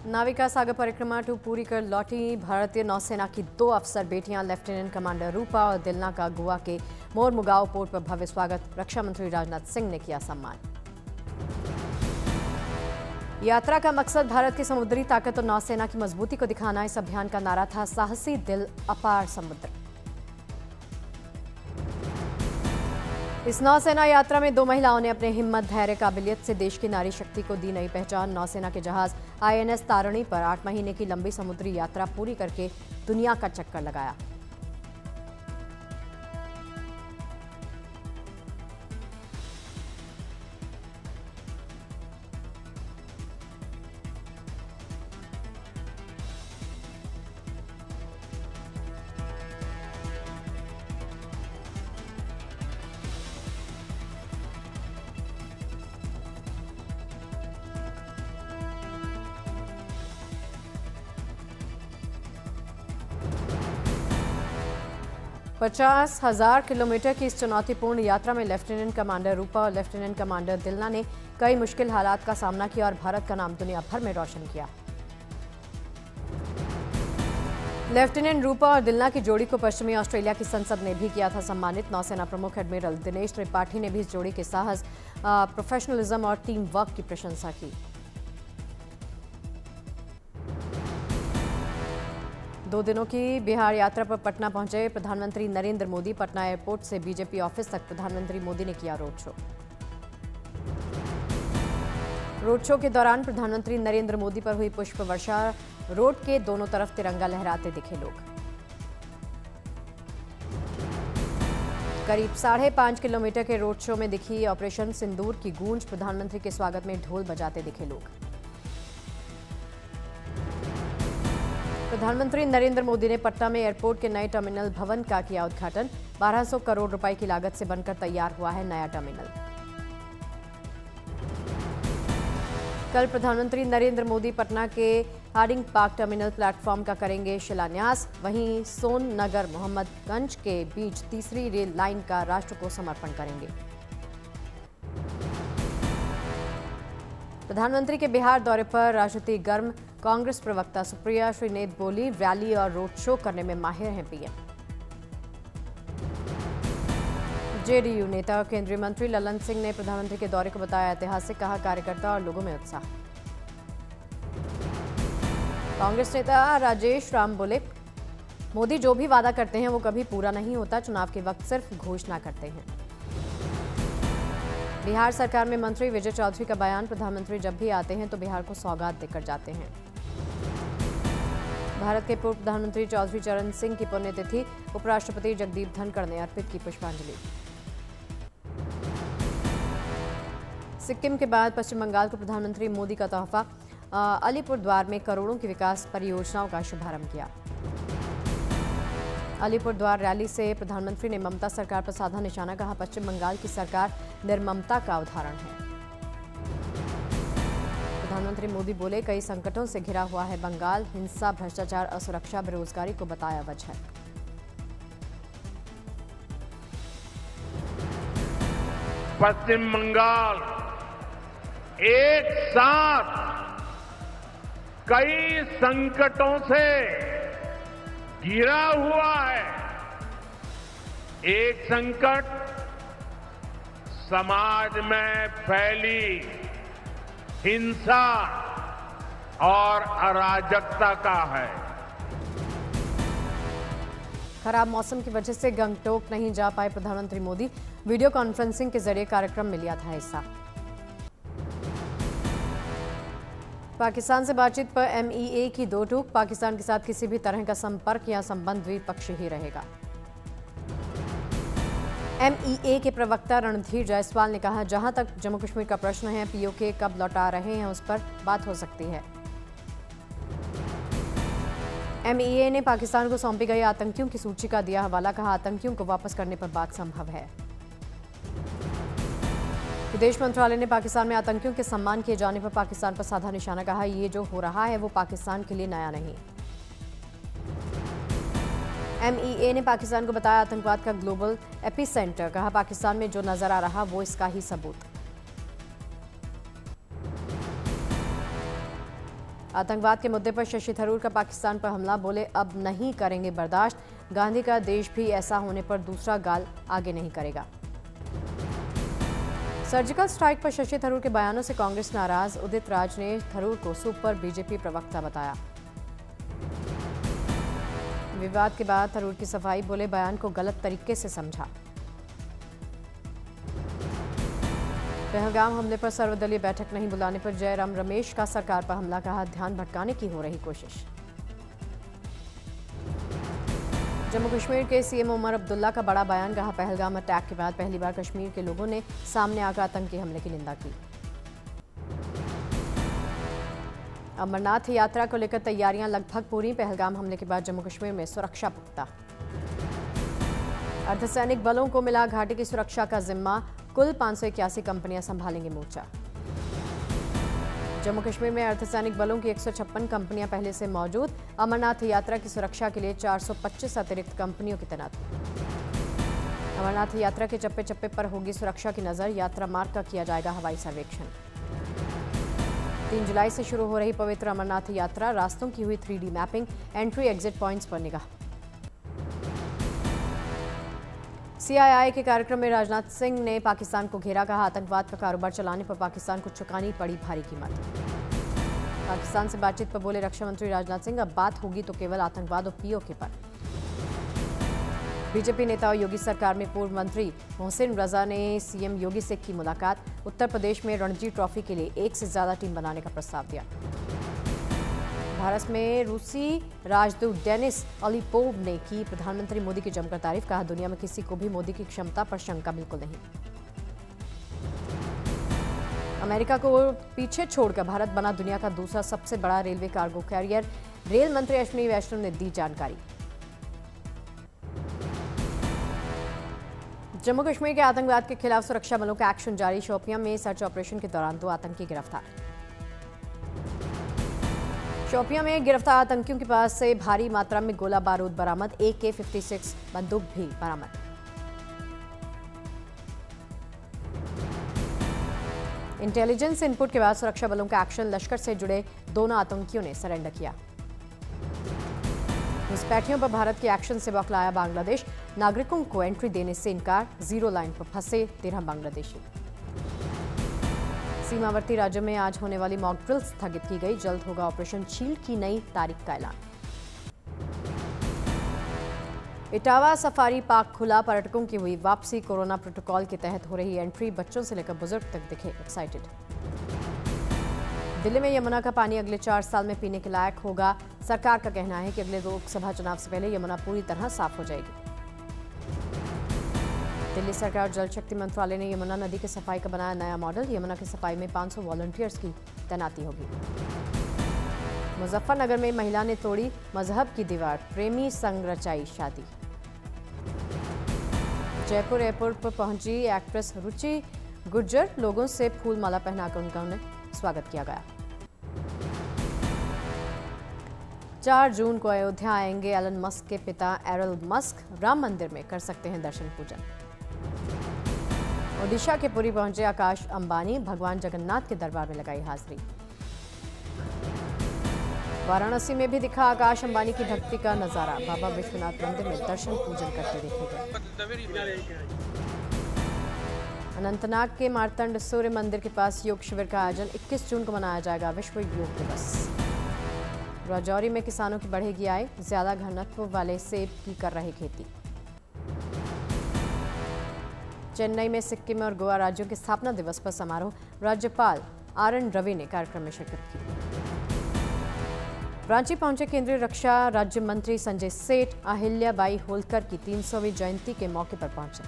नाविका सागर परिक्रमा 2 पूरी कर लौटी भारतीय नौसेना की 2 अफसर बेटियां लेफ्टिनेंट कमांडर रूपा और दिलना का गोवा के मोरमुगांव पोर्ट पर भव्य स्वागत। रक्षा मंत्री राजनाथ सिंह ने किया सम्मान। यात्रा का मकसद भारत की समुद्री ताकत और नौसेना की मजबूती को दिखाना। इस अभियान का नारा था साहसी दिल अपार समुद्र। इस नौसेना यात्रा में 2 महिलाओं ने अपने हिम्मत, धैर्य, काबिलियत से देश की नारी शक्ति को दी नई पहचान। नौसेना के जहाज INS तारिणी पर 8 महीने की लंबी समुद्री यात्रा पूरी करके दुनिया का चक्कर लगाया। $50,000 किलोमीटर की इस चुनौतीपूर्ण यात्रा में लेफ्टिनेंट कमांडर रूपा और लेफ्टिनेंट कमांडर दिलना ने कई मुश्किल हालात का सामना किया और भारत का नाम दुनिया भर में रोशन किया। लेफ्टिनेंट रूपा और दिलना की जोड़ी को पश्चिमी ऑस्ट्रेलिया की संसद ने भी किया था सम्मानित। नौसेना प्रमुख एडमिरल दिनेश त्रिपाठी ने भी इस जोड़ी के साहस, प्रोफेशनलिज्म और टीम वर्क की प्रशंसा की। 2 दिनों की बिहार यात्रा पर पटना पहुंचे प्रधानमंत्री नरेंद्र मोदी। पटना एयरपोर्ट से बीजेपी ऑफिस तक प्रधानमंत्री मोदी ने किया रोड शो। रोड शो के दौरान प्रधानमंत्री नरेंद्र मोदी पर हुई पुष्प वर्षा। रोड के दोनों तरफ तिरंगा लहराते दिखे लोग। करीब 5.5 किलोमीटर के रोड शो में दिखी ऑपरेशन सिंदूर की गूंज। प्रधानमंत्री के स्वागत में ढोल बजाते दिखे लोग। प्रधानमंत्री नरेंद्र मोदी ने पटना में एयरपोर्ट के नए टर्मिनल भवन का किया उद्घाटन। 1200 करोड़ रुपए की लागत से बनकर तैयार हुआ है नया टर्मिनल। कल प्रधानमंत्री नरेंद्र मोदी पटना के हार्डिंग पार्क टर्मिनल प्लेटफॉर्म का करेंगे शिलान्यास। वहीं सोन नगर मोहम्मदगंज के बीच तीसरी रेल लाइन का राष्ट्र को समर्पण करेंगे। प्रधानमंत्री के बिहार दौरे पर राजनीति गर्म। कांग्रेस प्रवक्ता सुप्रिया श्रीनेत बोली, रैली और रोड शो करने में माहिर हैं पीएम। जेडीयू नेता और केंद्रीय मंत्री ललन सिंह ने प्रधानमंत्री के दौरे को बताया ऐतिहासिक। कहा कार्यकर्ता और लोगों में उत्साह। कांग्रेस नेता राजेश राम बोले, मोदी जो भी वादा करते हैं वो कभी पूरा नहीं होता। चुनाव के वक्त सिर्फ घोषणा करते हैं। बिहार सरकार में मंत्री विजय चौधरी का बयान, प्रधानमंत्री जब भी आते हैं तो बिहार को सौगात देकर जाते हैं। भारत के पूर्व प्रधानमंत्री चौधरी चरण सिंह की पुण्यतिथि, उपराष्ट्रपति जगदीप धनखड़ ने अर्पित की पुष्पांजलि। सिक्किम के बाद पश्चिम बंगाल को प्रधानमंत्री मोदी का तोहफा, अलीपुरद्वार में करोड़ों की विकास परियोजनाओं का शुभारंभ किया। अलीपुरद्वार रैली से प्रधानमंत्री ने ममता सरकार पर साधा निशाना। कहा पश्चिम बंगाल की सरकार निर्ममता का उदाहरण है। प्रधानमंत्री मोदी बोले, कई संकटों से घिरा हुआ है बंगाल। हिंसा, भ्रष्टाचार, असुरक्षा, बेरोजगारी को बताया वजह। पश्चिम बंगाल एक साथ कई संकटों से घिरा हुआ है। एक संकट समाज में फैली हिंसा और अराजकता का है। खराब मौसम की वजह से गंगटोक नहीं जा पाए प्रधानमंत्री मोदी। वीडियो कॉन्फ्रेंसिंग के जरिए कार्यक्रम में लिया था हिस्सा। पाकिस्तान से बातचीत पर MEA की 2 टूक। पाकिस्तान के साथ किसी भी तरह का संपर्क या संबंध द्विपक्षीय ही रहेगा। MEA के प्रवक्ता रणधीर जायसवाल ने कहा, जहां तक जम्मू कश्मीर का प्रश्न है, POK कब लौटा रहे हैं उस पर बात हो सकती है। MEA ने पाकिस्तान को सौंपी गई आतंकियों की सूची का दिया हवाला। कहा आतंकियों को वापस करने पर बात संभव है। विदेश मंत्रालय ने पाकिस्तान में आतंकियों के सम्मान किए जाने पर पाकिस्तान पर साधा निशाना। कहा ये जो हो रहा है वो पाकिस्तान के लिए नया नहीं। MEA ने पाकिस्तान को बताया आतंकवाद का ग्लोबल एपिसेंटर। कहा पाकिस्तान में जो नजर आ रहा वो इसका ही सबूत। आतंकवाद के मुद्दे पर शशि थरूर का पाकिस्तान पर हमला, बोले अब नहीं करेंगे बर्दाश्त। गांधी का देश भी ऐसा होने पर दूसरा गाल आगे नहीं करेगा। सर्जिकल स्ट्राइक पर शशि थरूर के बयानों से कांग्रेस नाराज, उदित राज ने थरूर को सुपर बीजेपी प्रवक्ता बताया। विवाद के बाद थरूर की सफाई, बोले बयान को गलत तरीके से समझा। पहलगाम हमले पर सर्वदलीय बैठक नहीं बुलाने पर जयराम रमेश का सरकार पर हमला, कहा ध्यान भटकाने की हो रही कोशिश। जम्मू कश्मीर के सीएम उमर अब्दुल्ला का बड़ा बयान, कहा पहलगाम अटैक के बाद पहली बार कश्मीर के लोगों ने सामने आकर आतंकी हमले की निंदा की। अमरनाथ यात्रा को लेकर तैयारियां लगभग पूरी, पहलगाम हमले के बाद जम्मू कश्मीर में सुरक्षा पुख्ता। अर्धसैनिक बलों को मिला घाटी की सुरक्षा का जिम्मा, कुल 581 कंपनियां संभालेंगी मोर्चा। जम्मू कश्मीर में अर्धसैनिक बलों की 156 कंपनियां पहले से मौजूद, अमरनाथ यात्रा की सुरक्षा के लिए 425 अतिरिक्त कंपनियों की तैनाती। अमरनाथ यात्रा के चप्पे चप्पे पर होगी सुरक्षा की नजर, यात्रा मार्ग का किया जाएगा हवाई सर्वेक्षण। 3 जुलाई से शुरू हो रही पवित्र अमरनाथ यात्रा, रास्तों की हुई 3D mapping, entry exit points पर निगाह। सीआईआई के कार्यक्रम में राजनाथ सिंह ने पाकिस्तान को घेरा, कहा आतंकवाद का कारोबार चलाने पर पाकिस्तान को चुकानी पड़ी भारी कीमत। पाकिस्तान से बातचीत पर बोले रक्षा मंत्री राजनाथ सिंह, अब बात होगी तो केवल आतंकवाद और पीओके पर। बीजेपी नेता और योगी सरकार में पूर्व मंत्री मोहसिन रजा ने सीएम योगी से की मुलाकात, उत्तर प्रदेश में रणजी ट्रॉफी के लिए 1 से ज्यादा टीम बनाने का प्रस्ताव दिया। भारत में रूसी राजदूत डेनिस अलीपोव ने की प्रधानमंत्री मोदी की जमकर तारीफ, कहा दुनिया में किसी को भी मोदी की क्षमता पर शंका बिल्कुल नहीं। अमेरिका को पीछे छोड़कर भारत बना दुनिया का दूसरा सबसे बड़ा रेलवे कार्गो कैरियर, रेल मंत्री अश्विनी वैष्णव ने दी जानकारी। जम्मू कश्मीर के आतंकवाद के खिलाफ सुरक्षा बलों का एक्शन जारी, शोपियां में सर्च ऑपरेशन के दौरान 2 आतंकी गिरफ्तार। शोपियां में गिरफ्तार आतंकियों के पास से भारी मात्रा में गोला बारूद बरामद, AK-56 बंदूक भी बरामद। इंटेलिजेंस इनपुट के बाद सुरक्षा बलों का एक्शन, लश्कर से जुड़े दोनों आतंकियों ने सरेंडर किया। घुसपैठियों पर भारत के एक्शन से बौखलाया बांग्लादेश, नागरिकों को एंट्री देने से इनकार, 0 लाइन पर फंसे 13 बांग्लादेशी। सीमावर्ती राज्यों में आज होने वाली मॉक ड्रिल स्थगित की गई, जल्द होगा ऑपरेशन शील्ड की नई तारीख का ऐलान। इटावा सफारी पार्क खुला, पर्यटकों की हुई वापसी, कोरोना प्रोटोकॉल के तहत हो रही एंट्री, बच्चों से लेकर बुजुर्ग तक दिखे एक्साइटेड। दिल्ली में यमुना का पानी अगले 4 साल में पीने के लायक होगा, सरकार का कहना है कि अगले लोकसभा चुनाव से पहले यमुना पूरी तरह साफ हो जाएगी। दिल्ली सरकार जल शक्ति मंत्रालय ने यमुना नदी की सफाई का बनाया नया मॉडल, यमुना की सफाई में 500 वॉलंटियर्स की तैनाती होगी। मुजफ्फरनगर में महिला ने तोड़ी मजहब की दीवार, प्रेमी संग रचाई शादी। जयपुर एयरपोर्ट पर पहुंची एक्ट्रेस रुचि गुर्जर, लोगों से फूल माला पहनाकर उनका स्वागत किया गया। 4 जून को अयोध्या आएंगे एलन मस्क के पिता एरल मस्क, राम मंदिर में कर सकते हैं दर्शन पूजन। ओडिशा के पुरी पहुंचे आकाश अंबानी, भगवान जगन्नाथ के दरबार में लगाई हाजिरी। वाराणसी में भी दिखा आकाश अंबानी की भक्ति का नजारा, बाबा विश्वनाथ मंदिर में दर्शन पूजन करते देखे गए। अनंतनाग के मार्तंड सूर्य मंदिर के पास योग शिविर का आयोजन, 21 जून को मनाया जाएगा विश्व योग दिवस। राजौरी में किसानों की बढ़ेगी आय, ज्यादा घनत्व वाले सेब की कर रहे खेती। चेन्नई में सिक्किम और गोवा राज्यों के स्थापना दिवस पर समारोह, राज्यपाल RN रवि ने कार्यक्रम में शिरकत की। रांची पहुंचे केंद्रीय रक्षा राज्य मंत्री संजय सेठ, अहिल्याबाई होलकर की 300वीं जयंती के मौके पर पहुंचे।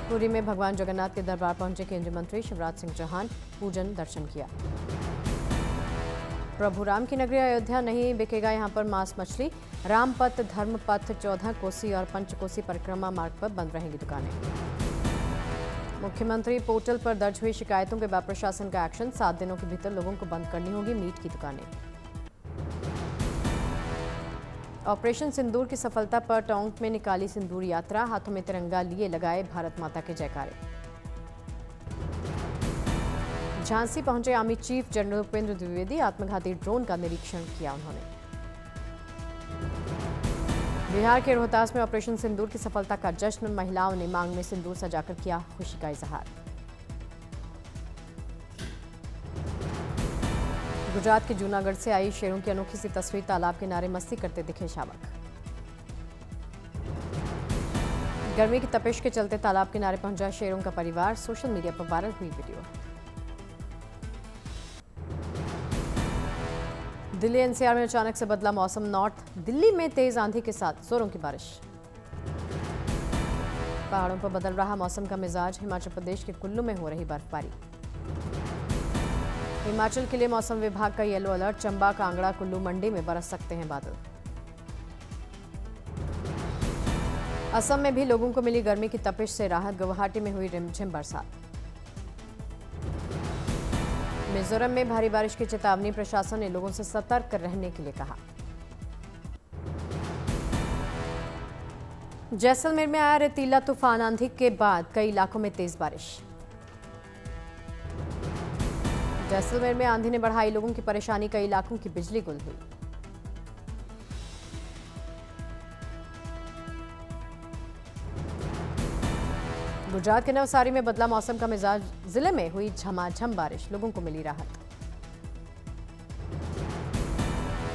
पुरी में भगवान जगन्नाथ के दरबार पहुंचे केंद्रीय मंत्री शिवराज सिंह चौहान, पूजन दर्शन किया। प्रभु राम की नगरी अयोध्या, नहीं बिकेगा यहां पर मांस मछली, रामपथ, धर्मपथ, 14 कोसी और पंचकोसी परिक्रमा मार्ग पर बंद रहेंगी दुकानें। मुख्यमंत्री पोर्टल पर दर्ज हुई शिकायतों के बाद प्रशासन का एक्शन, 7 दिनों के भीतर लोगों को बंद करनी होगी मीट की दुकानें। ऑपरेशन सिंदूर की सफलता पर टोंक में निकाली सिंदूर यात्रा, हाथों में तिरंगा लिए लगाए भारत माता के जयकारे। झांसी पहुंचे army chief general Upendra Dwivedi. आत्मघाती ड्रोन का निरीक्षण किया उन्होंने। बिहार के रोहतास में ऑपरेशन सिंदूर की सफलता का जश्न। महिलाओं ने मांग में सिंदूर सजाकर किया खुशी का इजहार। गुजरात के जूनागढ़ से आई शेरों की अनोखी सी तस्वीर। तालाब किनारे मस्ती करते दिखे शावक। गर्मी की तपिश के चलते तालाब किनारे पहुंचा शेरों का परिवार। सोशल मीडिया पर वायरल हुई वीडियो। दिल्ली एनसीआर में अचानक से बदला मौसम। नॉर्थ दिल्ली में तेज आंधी के साथ जोरों की बारिश। पहाड़ों पर बदल रहा मौसम का मिजाज। हिमाचल प्रदेश के कुल्लू में हो रही बर्फबारी। हिमाचल के लिए मौसम विभाग का येलो अलर्ट। चंबा, कांगड़ा, कुल्लू, मंडी में बरस सकते हैं बादल। असम में भी लोगों को मिली गर्मी की तपिश से राहत। गुवाहाटी में हुई रिमझिम बरसात। मिजोरम में भारी बारिश की चेतावनी। प्रशासन ने लोगों से सतर्क रहने के लिए कहा। जैसलमेर में आया रेतीला तूफान। आंधी के बाद कई इलाकों में तेज बारिश। जैसलमेर में आंधी ने बढ़ाई लोगों की परेशानी। कई इलाकों की बिजली गुल हुई। गुजरात के नवसारी में बदला मौसम का मिजाज। जिले में हुई झमाझम बारिश। लोगों को मिली राहत।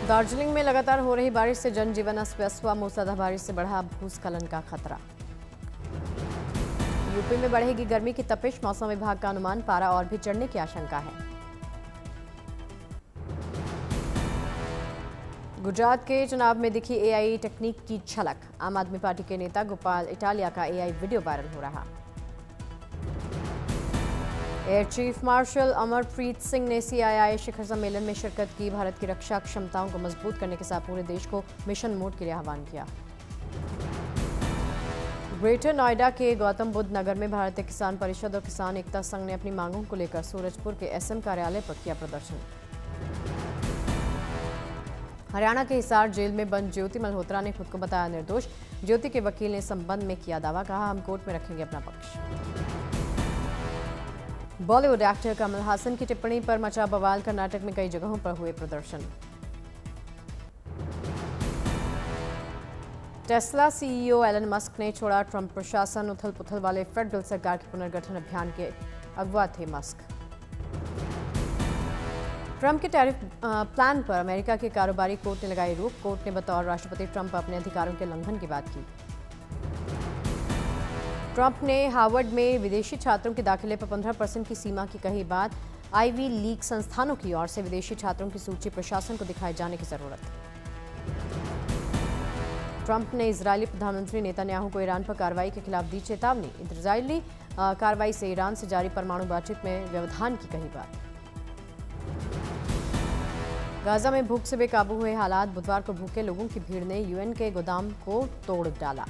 दार्जिलिंग में लगातार हो रही बारिश से जनजीवन अस्त-व्यस्त हुआ। मूसलाधार बारिश से बढ़ा भूस्खलन का खतरा। यूपी में बढ़ेगी गर्मी की तपिश। मौसम विभाग का अनुमान। पारा और भी चढ़ने की आशंका है। गुजरात के चुनाव में दिखी एआई टेक्निक की झलक। आम आदमी पार्टी के नेता गोपाल इटालिया का एआई वीडियो वायरल हो रहा। Air chief marshal Amarpreet Singh ने सीआईआई शिखर सम्मेलन में शिरकत की। भारत की रक्षा क्षमताओं को मजबूत करने के साथ पूरे देश को मिशन मोड के लिए आह्वान किया। ग्रेटर नोएडा के गौतम बुद्ध नगर में भारतीय किसान परिषद और किसान एकता संघ ने अपनी मांगों को लेकर सूरजपुर के एसएम कार्यालय पर किया प्रदर्शन। हरियाणा के हिसार जेल में बंद ज्योति मल्होत्रा ने खुद को बताया निर्दोष। ज्योति के वकील ने संबंध में किया दावा। कहा, हम कोर्ट में रखेंगे अपना पक्ष। बॉलीवुड एक्टर कमल हासन की टिप्पणी पर मचा बवाल। कर्नाटक में कई जगहों पर हुए प्रदर्शन। टेस्ला सीईओ एलन मस्क ने छोड़ा ट्रंप प्रशासन। उथल-पुथल वाले फेडरल सरकार के पुनर्गठन अभियान के अगवा थे मस्क। ट्रंप के टैरिफ प्लान पर अमेरिका के कारोबारी कोर्ट ने लगाई रोक। कोर्ट ने बतौर राष्ट्रपति ट्रंप अपने अधिकारों के उल्लंघन की बात की। ट्रंप ने हार्वर्ड में विदेशी छात्रों के दाखिले पर 15% की सीमा की कही बात। आईवी लीग संस्थानों की ओर से विदेशी छात्रों की सूची प्रशासन को दिखाए जाने की जरूरत। ट्रंप ने इजरायली प्रधानमंत्री नेतन्याहू को ईरान पर कार्रवाई के खिलाफ दी चेतावनी। इजरायली कार्रवाई से ईरान से जारी परमाणु बातचीत में व्यवधान की कही बात। गाजा में भूख से बेकाबू हुए हालात। बुधवार को भूखे लोगों की भीड़ ने यूएन के गोदाम को तोड़ डाला।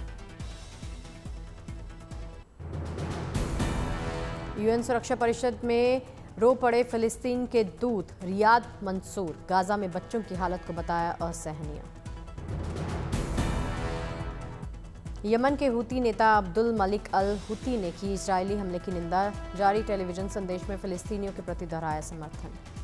यूएन सुरक्षा परिषद में रो पड़े फिलिस्तीन के दूत रियाद मंसूर। गाजा में बच्चों की हालत को बताया असहनीय। यमन के हूती नेता अब्दुल मलिक अल हूती ने की इजरायली हमले की निंदा। जारी टेलीविजन संदेश में फिलिस्तीनियों के प्रति दोहराया समर्थन।